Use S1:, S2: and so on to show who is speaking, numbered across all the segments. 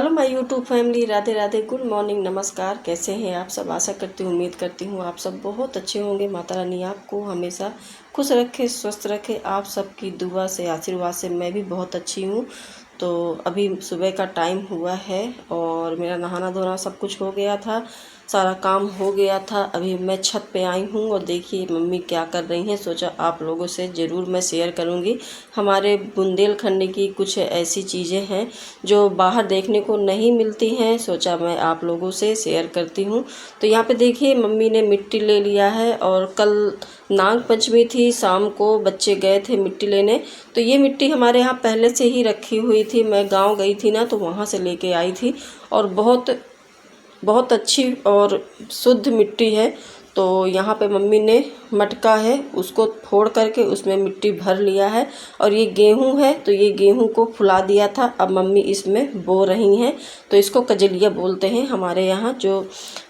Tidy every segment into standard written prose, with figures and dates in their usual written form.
S1: Hello my YouTube family, Radhe Radhe, good morning, नमस्कार। कैसे हैं आप सब? आशा करती हूँ, उम्मीद करती हूँ आप सब बहुत अच्छे होंगे। माता रानी आपको हमेशा खुश रखे, स्वस्थ रखे। आप सबकी दुआ से, आशीर्वाद से मैं भी बहुत अच्छी हूँ। तो अभी सुबह का टाइम हुआ है और मेरा नहाना धोना सब कुछ हो गया था, सारा काम हो गया था। अभी मैं छत पे आई हूँ और देखिए मम्मी क्या कर रही हैं। सोचा आप लोगों से ज़रूर मैं शेयर करूँगी। हमारे बुंदेलखंड की कुछ ऐसी चीज़ें हैं जो बाहर देखने को नहीं मिलती हैं, सोचा मैं आप लोगों से शेयर करती हूँ। तो यहाँ पे देखिए मम्मी ने मिट्टी ले लिया है और कल नाग पंचमी थी, शाम को बच्चे गए थे मिट्टी लेने। तो ये मिट्टी हमारे यहाँ पहले से ही रखी हुई थी, मैं गांव गई थी ना तो वहाँ से लेके आई थी और बहुत बहुत अच्छी और शुद्ध मिट्टी है। तो यहाँ पे मम्मी ने मटका है उसको फोड़ करके उसमें मिट्टी भर लिया है और ये गेहूं है तो ये गेहूं को फुला दिया था, अब मम्मी इसमें बो रही हैं। तो इसको कजलिया बोलते हैं हमारे यहाँ। जो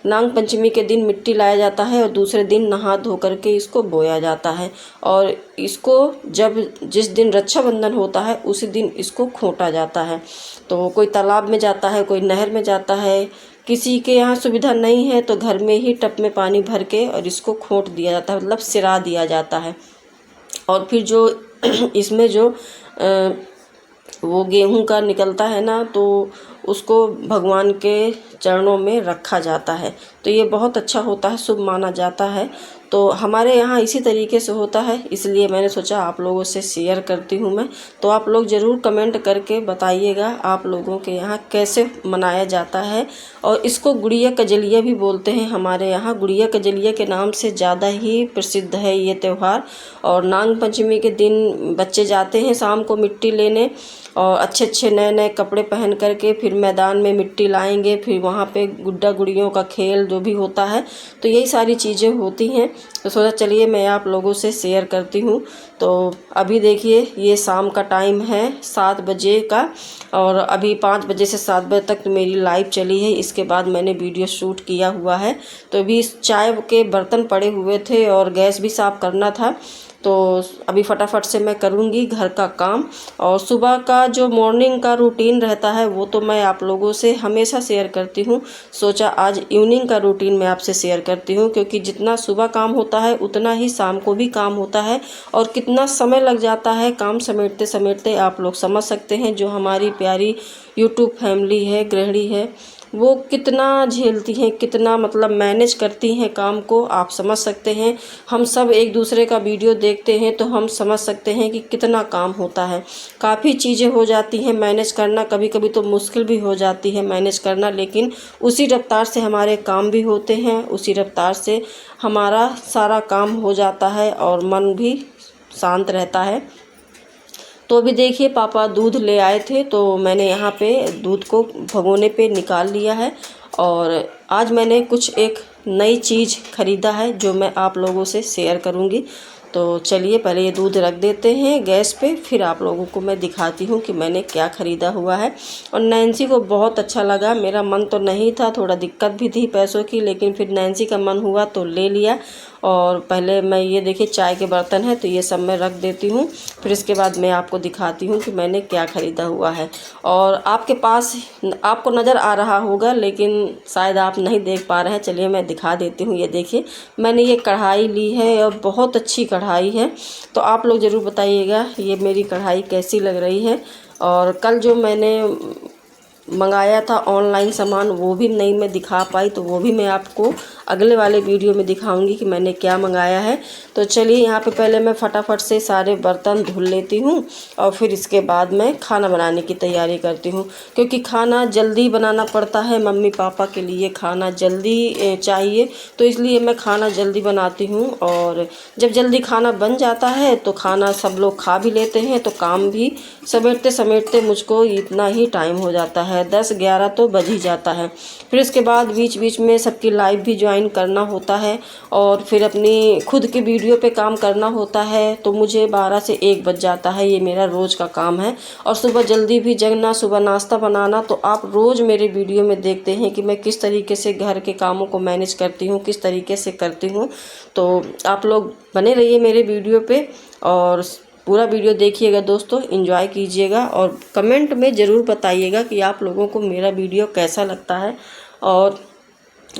S1: नाग पंचमी के दिन मिट्टी लाया जाता है और दूसरे दिन नहा धो करके इसको बोया जाता है और इसको जब जिस दिन रक्षाबंधन होता है उसी दिन इसको खोटा जाता है। तो कोई तालाब में जाता है, कोई नहर में जाता है, किसी के यहाँ सुविधा नहीं है तो घर में ही टब में पानी भर के और इसको खोट दिया जाता है, मतलब सिरा दिया जाता है। और फिर जो इसमें जो वो गेहूं का निकलता है ना तो उसको भगवान के चरणों में रखा जाता है। तो ये बहुत अच्छा होता है, शुभ माना जाता है। तो हमारे यहाँ इसी तरीके से होता है, इसलिए मैंने सोचा आप लोगों से शेयर करती हूँ मैं। तो आप लोग ज़रूर कमेंट करके बताइएगा आप लोगों के यहाँ कैसे मनाया जाता है। और इसको गुड़िया कजलिया भी बोलते हैं हमारे यहाँ। गुड़िया कजलिया के नाम से ज़्यादा ही प्रसिद्ध है ये त्यौहार। और नाग पंचमी के दिन बच्चे जाते हैं शाम को मिट्टी लेने और अच्छे अच्छे नए नए कपड़े पहन करके फिर मैदान में मिट्टी लाएंगे, फिर वहाँ पे गुड्डा गुड़ियों का खेल जो भी होता है। तो यही सारी चीज़ें होती हैं। तो सोचा चलिए मैं आप लोगों से शेयर करती हूँ। तो अभी देखिए ये शाम का टाइम है 7 बजे का और अभी 5 बजे से 7 बजे तक तो मेरी लाइव चली है। इसके बाद मैंने वीडियो शूट किया हुआ है। तो अभी चाय के बर्तन पड़े हुए थे और गैस भी साफ़ करना था, तो अभी फटाफट से मैं करूँगी घर का काम। और सुबह का जो मॉर्निंग का रूटीन रहता है वो तो मैं आप लोगों से हमेशा शेयर करती हूँ। सोचा आज इवनिंग का रूटीन मैं आपसे शेयर करती हूँ, क्योंकि जितना सुबह काम होता है उतना ही शाम को भी काम होता है और कितना समय लग जाता है काम समेटते समेटते आप लोग समझ सकते हैं। जो हमारी प्यारी यूट्यूब फैमिली है, गृहिणी है, वो कितना झेलती हैं, कितना मतलब मैनेज करती हैं काम को, आप समझ सकते हैं। हम सब एक दूसरे का वीडियो देखते हैं तो हम समझ सकते हैं कि कितना काम होता है। काफ़ी चीज़ें हो जाती हैं मैनेज करना, कभी कभी तो मुश्किल भी हो जाती है मैनेज करना, लेकिन उसी रफ्तार से हमारे काम भी होते हैं, उसी रफ्तार से हमारा सारा काम हो जाता है और मन भी शांत रहता है। तो अभी देखिए पापा दूध ले आए थे तो मैंने यहाँ पे दूध को भगोने पे निकाल लिया है। और आज मैंने कुछ एक नई चीज़ ख़रीदा है जो मैं आप लोगों से शेयर करूँगी। तो चलिए पहले ये दूध रख देते हैं गैस पे, फिर आप लोगों को मैं दिखाती हूँ कि मैंने क्या ख़रीदा हुआ है। और नैन्सी को बहुत अच्छा लगा, मेरा मन तो नहीं था, थोड़ा दिक्कत भी थी पैसों की, लेकिन फिर नैन्सी का मन हुआ तो ले लिया। और पहले मैं ये देखिए चाय के बर्तन है तो ये सब मैं रख देती हूँ, फिर इसके बाद मैं आपको दिखाती हूँ कि मैंने क्या ख़रीदा हुआ है। और आपके पास आपको नज़र आ रहा होगा लेकिन शायद आप नहीं देख पा रहे हैं, चलिए मैं दिखा देती हूँ। ये देखिए मैंने ये कढ़ाई ली है और बहुत अच्छी कढ़ाई है। तो आप लोग ज़रूर बताइएगा ये मेरी कढ़ाई कैसी लग रही है। और कल जो मैंने मंगाया था ऑनलाइन सामान वो भी नहीं मैं दिखा पाई, तो वो भी मैं आपको अगले वाले वीडियो में दिखाऊंगी कि मैंने क्या मंगाया है। तो चलिए यहाँ पे पहले मैं फटाफट से सारे बर्तन धुल लेती हूँ और फिर इसके बाद मैं खाना बनाने की तैयारी करती हूँ, क्योंकि खाना जल्दी बनाना पड़ता है। मम्मी पापा के लिए खाना जल्दी चाहिए, तो इसलिए मैं खाना जल्दी बनाती हूँ। और जब जल्दी खाना बन जाता है तो खाना सब लोग खा भी लेते हैं, तो काम भी समेटते समेटते मुझको इतना ही टाइम हो जाता है, 10-11 तो बज ही जाता है। फिर इसके बाद बीच बीच में सबकी लाइव भी ज्वाइन करना होता है और फिर अपनी खुद की वीडियो पे काम करना होता है, तो मुझे 12 से 1 बज जाता है। ये मेरा रोज़ का काम है। और सुबह जल्दी भी जगना, सुबह नाश्ता बनाना, तो आप रोज़ मेरे वीडियो में देखते हैं कि मैं किस तरीके से घर के कामों को मैनेज करती हूँ, किस तरीके से करती हूँ। तो आप लोग बने रहिए मेरे वीडियो पे और पूरा वीडियो देखिएगा दोस्तों, एंजॉय कीजिएगा और कमेंट में ज़रूर बताइएगा कि आप लोगों को मेरा वीडियो कैसा लगता है। और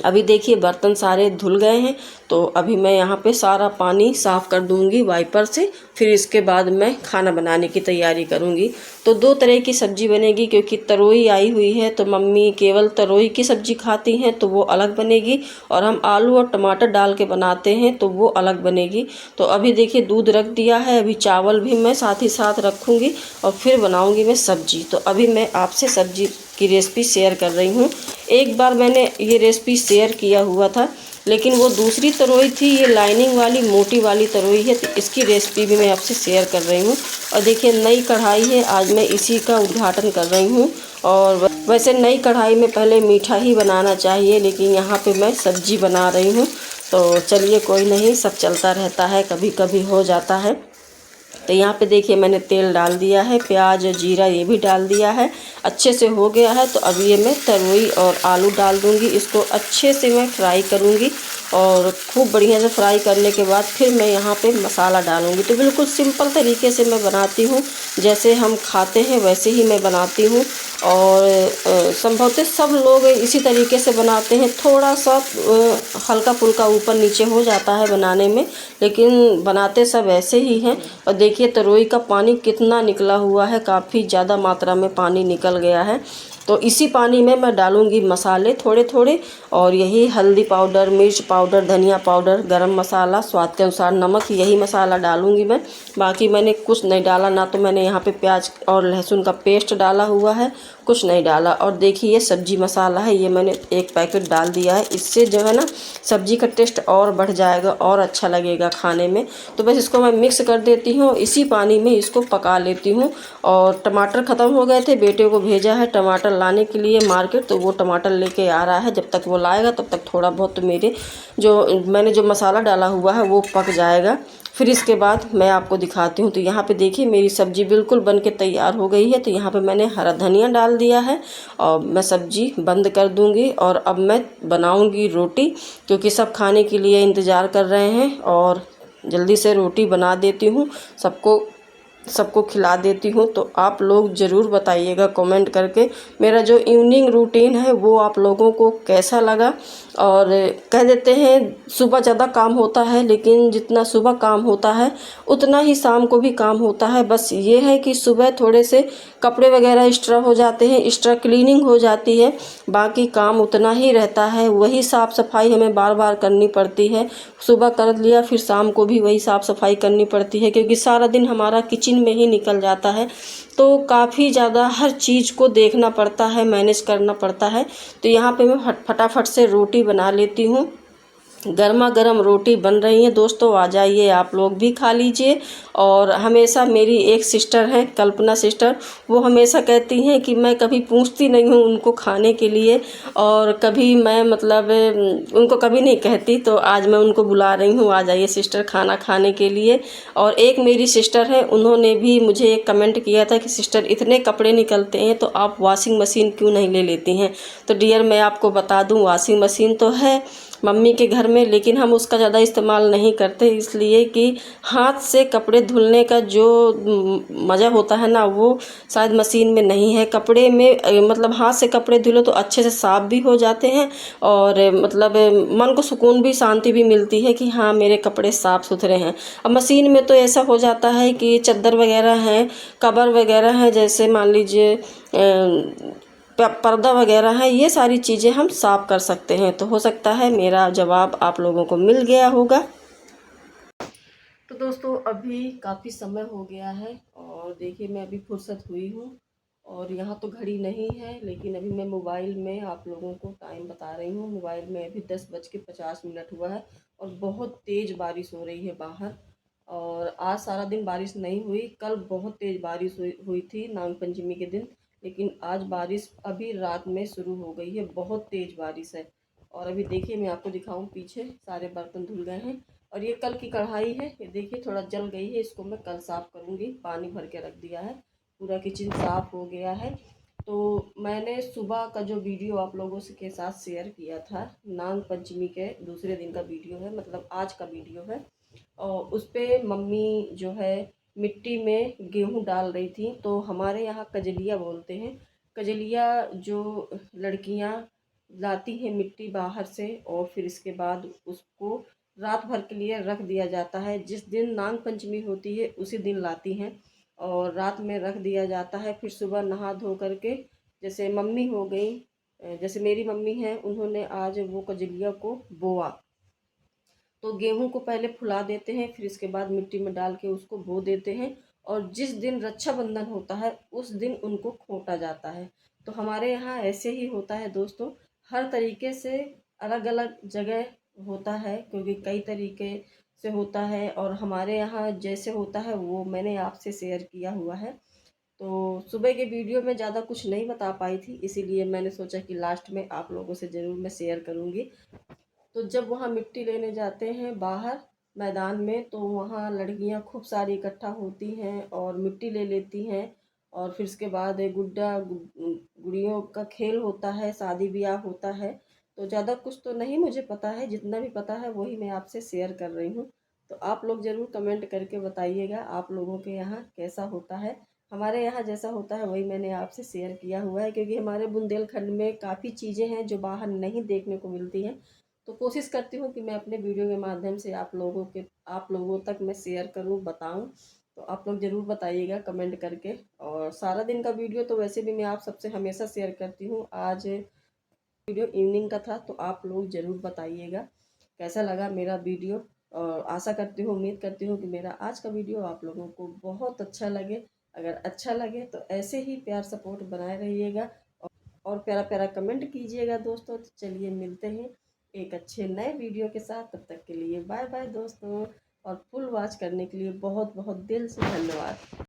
S1: अभी देखिए बर्तन सारे धुल गए हैं, तो अभी मैं यहाँ पे सारा पानी साफ़ कर दूँगी वाइपर से। फिर इसके बाद मैं खाना बनाने की तैयारी करूँगी। तो दो तरह की सब्ज़ी बनेगी, क्योंकि तरोई आई हुई है तो मम्मी केवल तरोई की सब्ज़ी खाती हैं तो वो अलग बनेगी, और हम आलू और टमाटर डाल के बनाते हैं तो वो अलग बनेगी। तो अभी देखिए दूध रख दिया है, अभी चावल भी मैं साथ ही साथ रखूँगी और फिर बनाऊँगी मैं सब्ज़ी। तो अभी मैं आपसे सब्ज़ी की रेसिपी शेयर कर रही हूँ। एक बार मैंने ये रेसिपी शेयर किया हुआ था, लेकिन वो दूसरी तरोई थी, ये लाइनिंग वाली मोटी वाली तरोई है। तो इसकी रेसिपी भी मैं आपसे शेयर कर रही हूँ। और देखिए नई कढ़ाई है, आज मैं इसी का उद्घाटन कर रही हूँ। और वैसे नई कढ़ाई में पहले मीठा ही बनाना चाहिए, लेकिन यहाँ पे मैं सब्जी बना रही हूँ। तो चलिए कोई नहीं, सब चलता रहता है, कभी कभी हो जाता है। तो यहाँ पे देखिए मैंने तेल डाल दिया है, प्याज जीरा ये भी डाल दिया है, अच्छे से हो गया है। तो अब ये मैं तरोई और आलू डाल दूँगी, इसको अच्छे से मैं फ्राई करूँगी। और खूब बढ़िया से फ्राई करने के बाद फिर मैं यहाँ पे मसाला डालूँगी। तो बिल्कुल सिंपल तरीके से मैं बनाती हूँ, जैसे हम खाते हैं वैसे ही मैं बनाती हूँ। और संभवतः सब लोग इसी तरीके से बनाते हैं, थोड़ा सा हल्का फुल्का ऊपर नीचे हो जाता है बनाने में, लेकिन बनाते सब ऐसे ही हैं। और देखिए तरोई का पानी कितना निकला हुआ है, काफ़ी ज़्यादा मात्रा में पानी निकल गया है। तो इसी पानी में मैं डालूंगी मसाले थोड़े थोड़े, और यही हल्दी पाउडर, मिर्च पाउडर, धनिया पाउडर, गरम मसाला, स्वाद के अनुसार नमक, यही मसाला डालूंगी मैं। बाकी मैंने कुछ नहीं डाला, ना तो मैंने यहाँ पे प्याज और लहसुन का पेस्ट डाला हुआ है, कुछ नहीं डाला। और देखिए ये सब्जी मसाला है, ये मैंने एक पैकेट डाल दिया है। इससे जो है ना सब्जी का टेस्ट और बढ़ जाएगा और अच्छा लगेगा खाने में। तो बस इसको मैं मिक्स कर देती हूँ, इसी पानी में इसको पका लेती हूँ। और टमाटर ख़त्म हो गए थे, बेटे को भेजा है टमाटर लाने के लिए मार्केट, तो वो टमाटर लेके आ रहा है। जब तक वो लाएगा तब तक थोड़ा बहुत तो मेरे मैंने जो मसाला डाला हुआ है वो पक जाएगा। फिर इसके बाद मैं आपको दिखाती हूँ। तो यहाँ पे देखिए मेरी सब्ज़ी बिल्कुल बन के तैयार हो गई है। तो यहाँ पे मैंने हरा धनिया डाल दिया है और मैं सब्ज़ी बंद कर दूँगी। और अब मैं बनाऊँगी रोटी, क्योंकि सब खाने के लिए इंतज़ार कर रहे हैं। और जल्दी से रोटी बना देती हूँ, सबको खिला देती हूँ। तो आप लोग ज़रूर बताइएगा कमेंट करके मेरा जो इवनिंग रूटीन है वो आप लोगों को कैसा लगा। और कह देते हैं सुबह ज़्यादा काम होता है, लेकिन जितना सुबह काम होता है उतना ही शाम को भी काम होता है। बस ये है कि सुबह थोड़े से कपड़े वगैरह एक्स्ट्रा हो जाते हैं, एक्स्ट्रा क्लीनिंग हो जाती है, बाकी काम उतना ही रहता है। वही साफ़ सफाई हमें बार बार करनी पड़ती है, सुबह कर लिया फिर शाम को भी वही साफ़ सफाई करनी पड़ती है, क्योंकि सारा दिन हमारा किचन में ही निकल जाता है। तो काफ़ी ज़्यादा हर चीज़ को देखना पड़ता है, मैनेज करना पड़ता है। तो यहाँ पे मैं फटाफट से रोटी बना लेती हूँ। गर्मा गर्म रोटी बन रही है दोस्तों, आ जाइए आप लोग भी खा लीजिए। और हमेशा मेरी एक सिस्टर हैं कल्पना सिस्टर, वो हमेशा कहती हैं कि मैं कभी पूछती नहीं हूँ उनको खाने के लिए, और कभी मैं मतलब उनको कभी नहीं कहती। तो आज मैं उनको बुला रही हूँ, आ जाइए सिस्टर खाना खाने के लिए। और एक मेरी सिस्टर है, उन्होंने भी मुझे एक कमेंट किया था कि सिस्टर इतने कपड़े निकलते हैं तो आप वॉशिंग मशीन क्यों नहीं ले लेती हैं। तो डियर मैं आपको बता दूँ, वॉशिंग मशीन तो है मम्मी के घर में, लेकिन हम उसका ज़्यादा इस्तेमाल नहीं करते, इसलिए कि हाथ से कपड़े धुलने का जो मज़ा होता है ना वो शायद मशीन में नहीं है। कपड़े में मतलब हाथ से कपड़े धुलो तो अच्छे से साफ़ भी हो जाते हैं, और मतलब मन को सुकून भी, शांति भी मिलती है कि हाँ मेरे कपड़े साफ़ सुथरे हैं। अब मशीन में तो ऐसा हो जाता है कि चादर वगैरह हैं, कवर वगैरह हैं, जैसे मान लीजिए पर्दा वगैरह है, ये सारी चीज़ें हम साफ़ कर सकते हैं। तो हो सकता है मेरा जवाब आप लोगों को मिल गया होगा। तो दोस्तों अभी काफ़ी समय हो गया है, और देखिए मैं अभी फुर्सत हुई हूँ। और यहाँ तो घड़ी नहीं है, लेकिन अभी मैं मोबाइल में आप लोगों को टाइम बता रही हूँ। मोबाइल में अभी 10:50 हुआ है, और बहुत तेज़ बारिश हो रही है बाहर। और आज सारा दिन बारिश नहीं हुई, कल बहुत तेज़ बारिश हुई थी नाग पंचमी के दिन, लेकिन आज बारिश अभी रात में शुरू हो गई है, बहुत तेज़ बारिश है। और अभी देखिए मैं आपको दिखाऊं, पीछे सारे बर्तन धुल गए हैं। और ये कल की कढ़ाई है, ये देखिए थोड़ा जल गई है, इसको मैं कल साफ़ करूँगी, पानी भर के रख दिया है, पूरा किचन साफ़ हो गया है। तो मैंने सुबह का जो वीडियो आप लोगों से के साथ शेयर किया था, नाग पंचमी के दूसरे दिन का वीडियो है, मतलब आज का वीडियो है। और उस पर मम्मी जो है मिट्टी में गेहूँ डाल रही थी। तो हमारे यहाँ कजलिया बोलते हैं। कजलिया जो लड़कियाँ लाती हैं मिट्टी बाहर से, और फिर इसके बाद उसको रात भर के लिए रख दिया जाता है। जिस दिन नाग पंचमी होती है उसी दिन लाती हैं और रात में रख दिया जाता है। फिर सुबह नहा धो करके, जैसे मम्मी हो गई, जैसे मेरी मम्मी हैं, उन्होंने आज वो कजलिया को बोआ। तो गेहूं को पहले फुला देते हैं, फिर इसके बाद मिट्टी में डाल के उसको बो देते हैं। और जिस दिन रक्षाबंधन होता है उस दिन उनको खोटा जाता है। तो हमारे यहाँ ऐसे ही होता है दोस्तों। हर तरीके से अलग अलग जगह होता है, क्योंकि कई तरीके से होता है। और हमारे यहाँ जैसे होता है वो मैंने आपसे शेयर किया हुआ है। तो सुबह के वीडियो में ज़्यादा कुछ नहीं बता पाई थी, इसीलिए मैंने सोचा कि लास्ट में आप लोगों से ज़रूर मैं शेयर करूँगी। तो जब वहाँ मिट्टी लेने जाते हैं बाहर मैदान में, तो वहाँ लड़कियाँ खूब सारी इकट्ठा होती हैं और मिट्टी ले लेती हैं। और फिर उसके बाद एक गुड़ियों का खेल होता है, शादी ब्याह होता है। तो ज़्यादा कुछ तो नहीं मुझे पता है, जितना भी पता है वही मैं आपसे शेयर कर रही हूँ। तो आप लोग ज़रूर कमेंट करके बताइएगा आप लोगों के यहाँ कैसा होता है। हमारे यहाँ जैसा होता है वही मैंने आपसे शेयर किया हुआ है, क्योंकि हमारे बुंदेलखंड में काफ़ी चीज़ें हैं जो बाहर नहीं देखने को मिलती हैं। तो कोशिश करती हूँ कि मैं अपने वीडियो के माध्यम से आप लोगों तक मैं शेयर करूँ, बताऊँ। तो आप लोग ज़रूर बताइएगा कमेंट करके। और सारा दिन का वीडियो तो वैसे भी मैं आप सबसे हमेशा शेयर करती हूँ। आज वीडियो इवनिंग का था, तो आप लोग ज़रूर बताइएगा कैसा लगा मेरा वीडियो। और आशा करती हूँ, उम्मीद करती हूँ कि मेरा आज का वीडियो आप लोगों को बहुत अच्छा लगे। अगर अच्छा लगे तो ऐसे ही प्यार सपोर्ट बनाए रहिएगा और प्यारा प्यारा कमेंट कीजिएगा दोस्तों। तो चलिए मिलते हैं एक अच्छे नए वीडियो के साथ। तब तक के लिए बाय बाय दोस्तों। और फुल वॉच करने के लिए बहुत बहुत दिल से धन्यवाद।